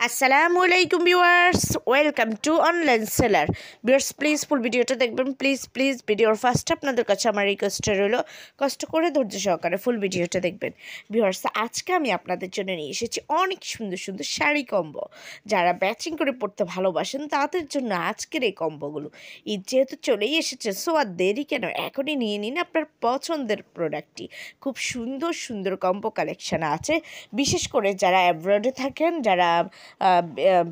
আসসালামু আলাইকুম viewers, welcome to online seller. Viewers please ফুল ভিডিওটা দেখবেন, প্লিজ ভিডিওর ফার্স্টে আপনাদের কাছে আমার রিকোয়েস্টটা রইল, কষ্ট করে ধৈর্য সহকারে ফুল ভিডিওটা দেখবেন। ভিউয়ার্স, আজকে আমি আপনাদের জন্য নিয়ে এসেছি অনেক সুন্দর সুন্দর শাড়ি কম্বো। যারা ম্যাচিং করে পড়তে ভালোবাসেন তাদের জন্য আজকের এই কম্বোগুলো। ঈদ যেহেতু চলেই এসেছে, সো আর দেরি কেন, এখনই নিয়ে নিন আপনার পছন্দের প্রোডাক্টটি। খুব সুন্দর সুন্দর কম্বো কালেকশান আছে, বিশেষ করে যারা অ্যাব্রডে থাকেন, যারা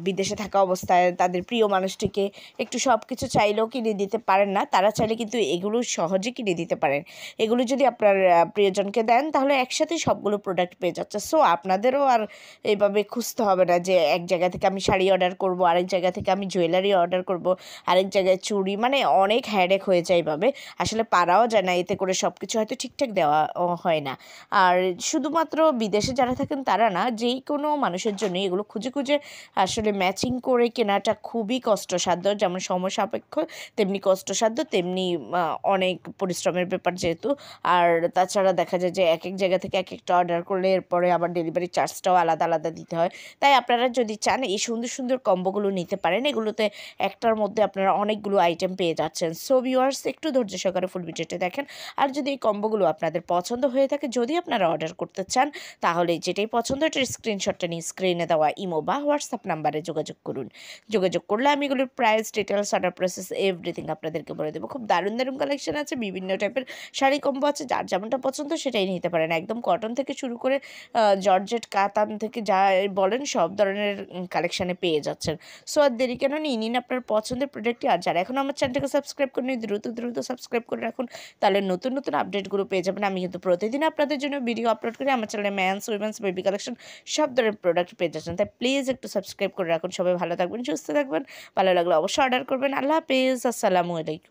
বিদেশে থাকা অবস্থায় তাদের প্রিয় মানুষটিকে একটু সব কিছু চাইলেও কিনে দিতে পারেন না, তারা চাইলে কিন্তু এগুলো সহজে কিনে দিতে পারেন। এগুলো যদি আপনার প্রিয়জনকে দেন তাহলে একসাথে সবগুলো প্রোডাক্ট পেয়ে যাচ্ছে। সো আপনাদেরও আর এইভাবে খুঁজতে হবে না যে এক জায়গা থেকে আমি শাড়ি অর্ডার করব, আরেক জায়গা থেকে আমি জুয়েলারি অর্ডার করব, আরেক জায়গায় চুড়ি, মানে অনেক হ্যাডেক হয়ে যায় এইভাবে। আসলে পারাও যায় না, এতে করে সব কিছু হয়তো ঠিকঠাক দেওয়া হয় না। আর শুধুমাত্র বিদেশে যারা থাকেন তারা না, যেই কোনো মানুষের জন্য এগুলো খুঁজে খুঁজে আসলে ম্যাচিং করে কেনাটা খুবই কষ্টসাধ্য। যেমন সময় সাপেক্ষ, তেমনি কষ্টসাধ্য, তেমনি অনেক পরিশ্রমের ব্যাপার যেহেতু। আর তাছাড়া দেখা যায় যে এক এক জায়গা থেকে এক একটা অর্ডার করলে এরপরে আবার ডেলিভারি চার্জটাও আলাদা আলাদা দিতে হয়। তাই আপনারা যদি চান এই সুন্দর সুন্দর কম্বোগুলো নিতে পারেন। এগুলোতে একটার মধ্যে আপনারা অনেকগুলো আইটেম পেয়ে যাচ্ছেন। সো ভিউয়ার্স, একটু ধৈর্য সহকারে ফুল ভিডিওটা দেখেন। আর যদি এই কম্বোগুলো আপনাদের পছন্দ হয়ে থাকে, যদি আপনারা অর্ডার করতে চান, তাহলে যেটাই পছন্দ এটার স্ক্রিনশটটা নিয়ে স্ক্রিনে দেওয়া ইমো বা হোয়াটসঅ্যাপ নাম্বারে যোগাযোগ করুন। যোগাযোগ করলে আমি এগুলোর price, details, order process everything আপনাদেরকে বলে দেবো। খুব দারুণ দারুণ কালেকশন আছে, বিভিন্ন টাইপের শাড়ি কম্বো আছে, যার যেমনটা পছন্দ সেটাই নিতে পারেন। একদম কটন থেকে শুরু করে জর্জেট, কাতান থেকে যা বলেন সব ধরনের কালেকশানে পেয়ে যাচ্ছেন। সো আর দেরি কেন, নিয়ে নিন আপনার পছন্দের প্রোডাক্টটি। আর যারা এখন আমার চ্যানেলটাকে সাবস্ক্রাইব করেনি, দ্রুত সাবস্ক্রাইব করে রাখুন, তাহলে নতুন নতুন আপডেটগুলো পেয়ে যাবেন। আমি কিন্তু প্রতিদিন আপনাদের জন্য ভিডিও আপলোড করি। আমার চ্যানেলে ম্যানস, উইমেন্স, বেবি কালেকশন সব ধরনের প্রোডাক্ট পেয়ে যাচ্ছেন। তাই প্লিজ একটু সাবস্ক্রাইব করে রাখুন। সবাই ভালো থাকবেন, সুস্থ থাকবেন। ভালো লাগলে অবশ্যই অর্ডার করবেন। আল্লাহ হাফেজ, আসসালামু আলাইকুম।